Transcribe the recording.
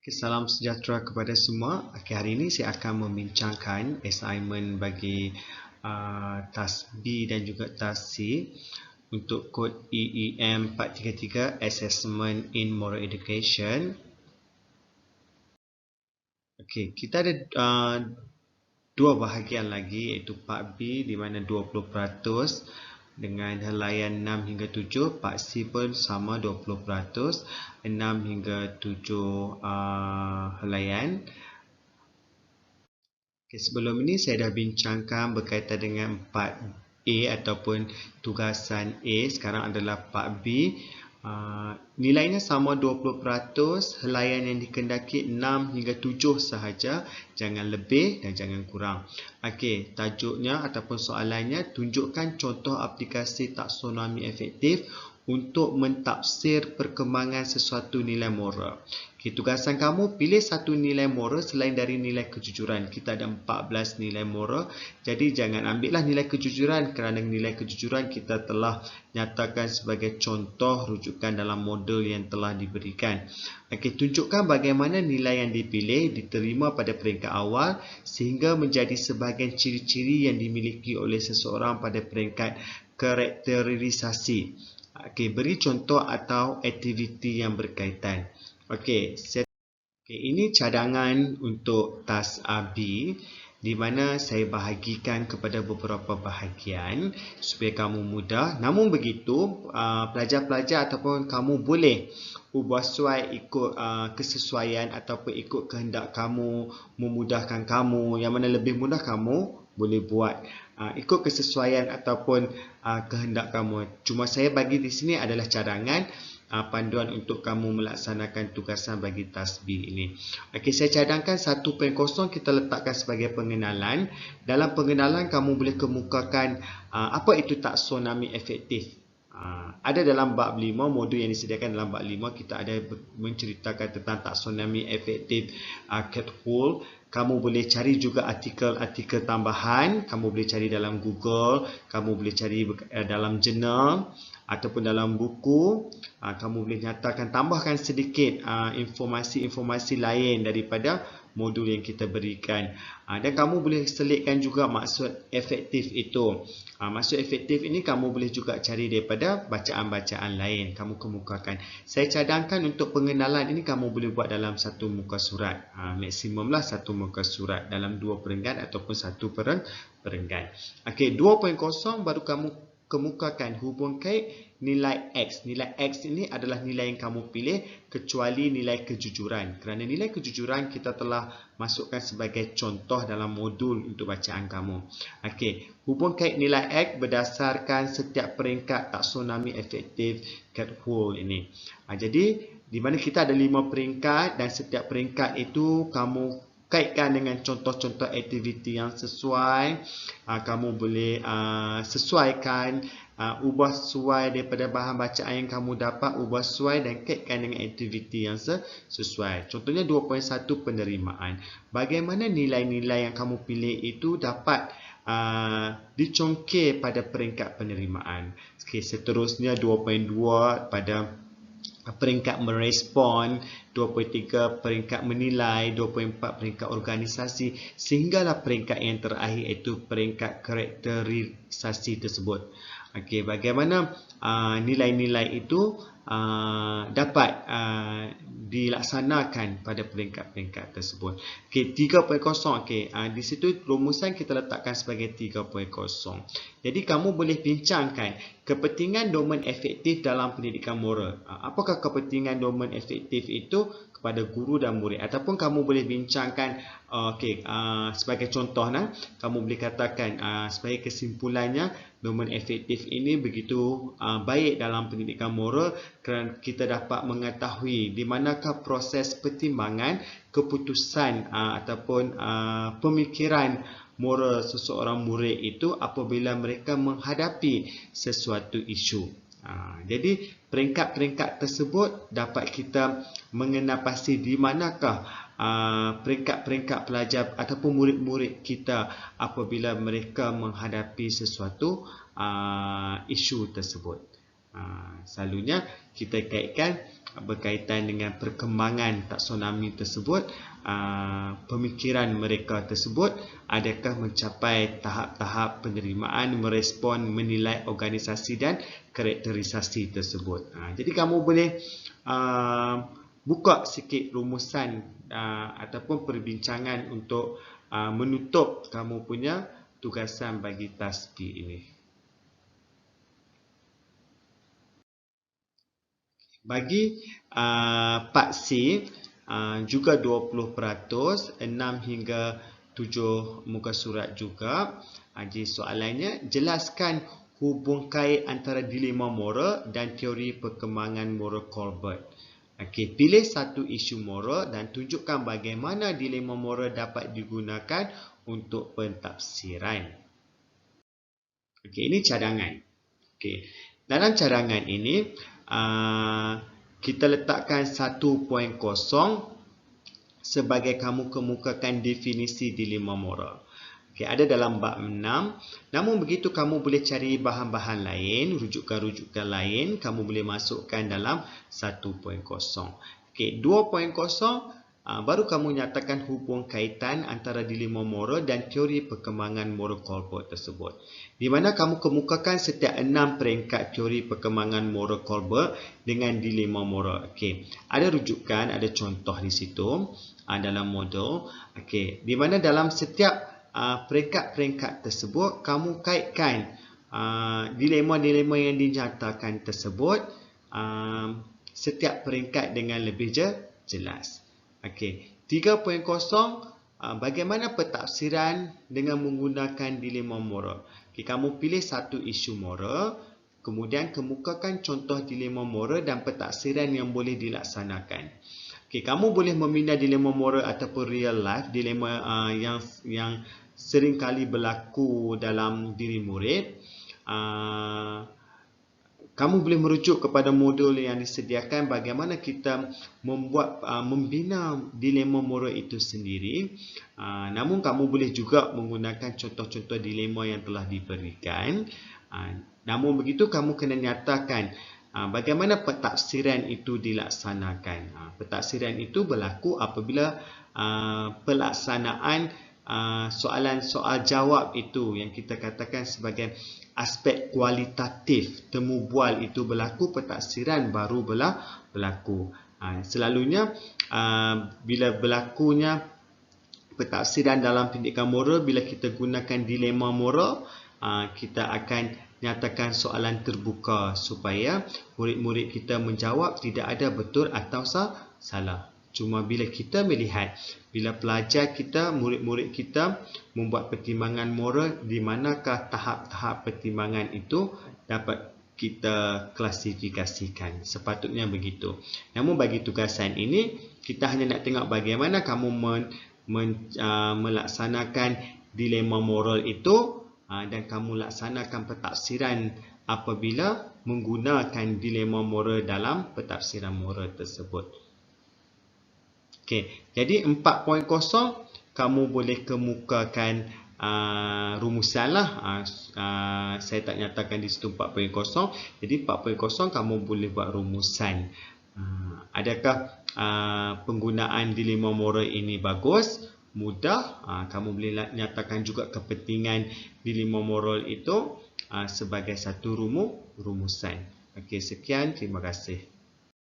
Okay, salam sejahtera kepada semua. Okay, hari ini saya akan membincangkan assignment bagi task B dan juga task C untuk kod EEM 433 Assessment in Moral Education. Okay, kita ada dua bahagian lagi, iaitu part B di mana 20% dengan helaian 6 hingga 7. Part C pun sama 20%, 6 hingga 7 helaian. Okay, sebelum ini saya dah bincangkan berkaitan dengan part A ataupun tugasan A. Sekarang adalah part B. Nilainya sama 20%, helaian yang dikendaki 6 hingga 7 sahaja, jangan lebih dan jangan kurang. Okey, tajuknya ataupun soalannya, tunjukkan contoh aplikasi taksonomi efektif untuk mentafsir perkembangan sesuatu nilai moral. Okay, tugasan kamu, pilih satu nilai moral selain dari nilai kejujuran. Kita ada 14 nilai moral. Jadi jangan ambillah nilai kejujuran kerana nilai kejujuran kita telah nyatakan sebagai contoh rujukan dalam model yang telah diberikan. Okey, tunjukkan bagaimana nilai yang dipilih diterima pada peringkat awal sehingga menjadi sebahagian ciri-ciri yang dimiliki oleh seseorang pada peringkat karakterisasi. Okey, beri contoh atau aktiviti yang berkaitan. Okey, ini cadangan untuk task B di mana saya bahagikan kepada beberapa bahagian supaya kamu mudah. Namun begitu, pelajar-pelajar ataupun kamu boleh ubah suai ikut kesesuaian ataupun ikut kehendak kamu, memudahkan kamu. Yang mana lebih mudah kamu boleh buat ikut kesesuaian ataupun kehendak kamu. Cuma saya bagi di sini adalah cadangan, panduan untuk kamu melaksanakan tugasan bagi task B ini. Okey, saya cadangkan 1.0 kita letakkan sebagai pengenalan. Dalam pengenalan kamu boleh kemukakan apa itu taksonomi efektif. Ada dalam bab 5, modul yang disediakan dalam bab 5, kita ada menceritakan tentang taksonomi efektif Cat-Hall. Kamu boleh cari juga artikel-artikel tambahan. Kamu boleh cari dalam Google, kamu boleh cari dalam jurnal ataupun dalam buku. Kamu boleh nyatakan, tambahkan sedikit informasi-informasi lain daripada modul yang kita berikan. Dan kamu boleh selitkan juga maksud efektif itu. Maksud efektif ini kamu boleh juga cari daripada bacaan-bacaan lain. Kamu kemukakan. Saya cadangkan untuk pengenalan ini kamu boleh buat dalam satu muka surat. Maksimumlah satu muka surat dalam 2 perenggan ataupun 1 perenggan. Okey, 2.0 baru kamu kemukakan hubung kait nilai X. Nilai X ini adalah nilai yang kamu pilih kecuali nilai kejujuran. Kerana nilai kejujuran kita telah masukkan sebagai contoh dalam modul untuk bacaan kamu. Okey, hubung kait nilai X berdasarkan setiap peringkat taksonomi efektif Cat-Hall ini. Jadi, di mana kita ada 5 peringkat dan setiap peringkat itu kamu kaitkan dengan contoh-contoh aktiviti yang sesuai. Kamu boleh sesuaikan, ubah sesuai daripada bahan bacaan yang kamu dapat, ubah sesuai dan kaitkan dengan aktiviti yang sesuai. Contohnya 2.1 penerimaan. Bagaimana nilai-nilai yang kamu pilih itu dapat dicongkir pada peringkat penerimaan. Okay, seterusnya 2.2 pada peringkat merespon, 2.3 peringkat menilai, 2.4 peringkat organisasi, sehinggalah peringkat yang terakhir iaitu peringkat karakterisasi tersebut. Okey, bagaimana nilai-nilai itu dapat dilaksanakan pada peringkat-peringkat tersebut. Okey, 3.0. Okey, di situ rumusan kita letakkan sebagai 3.0. Jadi kamu boleh bincangkan kepentingan domen efektif dalam pendidikan moral. Apakah kepentingan domen efektif itu kepada guru dan murid, ataupun kamu boleh bincangkan sebagai contoh, kamu boleh katakan sebagai kesimpulannya domen efektif ini begitu baik dalam pendidikan moral kerana kita dapat mengetahui di manakah proses pertimbangan keputusan ataupun pemikiran moral seseorang murid itu apabila mereka menghadapi sesuatu isu. Jadi peringkat-peringkat tersebut dapat kita mengenal pasti di manakah peringkat-peringkat pelajar ataupun murid-murid kita apabila mereka menghadapi sesuatu isu tersebut. Selalunya kita kaitkan berkaitan dengan perkembangan taksonomi tersebut, pemikiran mereka tersebut adakah mencapai tahap-tahap penerimaan, merespon, menilai organisasi dan karakterisasi tersebut. Jadi kamu boleh buka sikit rumusan ataupun perbincangan untuk menutup kamu punya tugasan bagi task B ini. Bagi part C juga 20%, 6 hingga 7 muka surat juga. Jadi soalannya, jelaskan hubung kait antara dilema moral dan teori perkembangan moral Colbert. Okey, pilih satu isu moral dan tunjukkan bagaimana dilema moral dapat digunakan untuk pentafsiran. Okey, ini cadangan. Okey, dalam cadangan ini kita letakkan 1.0 sebagai kamu kemukakan definisi dilema moral. Okey, ada dalam bab 6. Namun begitu kamu boleh cari bahan-bahan lain, rujukan-rujukan lain, kamu boleh masukkan dalam 1.0. Okey, 2.0 baru kamu nyatakan hubung kaitan antara dilema moral dan teori perkembangan moral Colbert tersebut. Di mana kamu kemukakan setiap 6 peringkat teori perkembangan moral Colbert dengan dilema moral. Okey, ada rujukan, ada contoh di situ dalam modul. Okey, di mana dalam setiap peringkat-peringkat tersebut kamu kaitkan dilema-dilema yang dinyatakan tersebut setiap peringkat dengan lebih jelas. Okey, 3.0 bagaimana pentafsiran dengan menggunakan dilema moral. Okey, kamu pilih satu isu moral, kemudian kemukakan contoh dilema moral dan pentafsiran yang boleh dilaksanakan. Okey, kamu boleh membina dilema moral ataupun real life dilema yang sering kali berlaku dalam diri murid. Kamu boleh merujuk kepada modul yang disediakan bagaimana kita membina dilema moral itu sendiri. Namun kamu boleh juga menggunakan contoh-contoh dilema yang telah diberikan. Namun begitu kamu kena nyatakan bagaimana pentafsiran itu dilaksanakan. Pentafsiran itu berlaku apabila pelaksanaan soalan-soal jawab itu yang kita katakan sebagai aspek kualitatif temu bual itu berlaku, pentafsiran baru berlaku. Selalunya bila berlakunya pentafsiran dalam pendidikan moral, bila kita gunakan dilema moral, kita akan nyatakan soalan terbuka supaya murid-murid kita menjawab tidak ada betul atau salah. Cuma bila kita melihat, bila pelajar kita, murid-murid kita membuat pertimbangan moral, di manakah tahap-tahap pertimbangan itu dapat kita klasifikasikan. Sepatutnya begitu. Namun bagi tugasan ini, kita hanya nak tengok bagaimana kamu melaksanakan dilema moral itu dan kamu laksanakan pentafsiran apabila menggunakan dilema moral dalam pentafsiran moral tersebut. Okey, jadi 4.0 kamu boleh kemukakan rumusan lah. Saya tak nyatakan di situ 4.0. Jadi 4.0 kamu boleh buat rumusan. Adakah penggunaan dilema moral ini bagus? Mudah. Kamu boleh nyatakan juga kepentingan dilema moral itu sebagai satu rumusan. Okey, sekian. Terima kasih.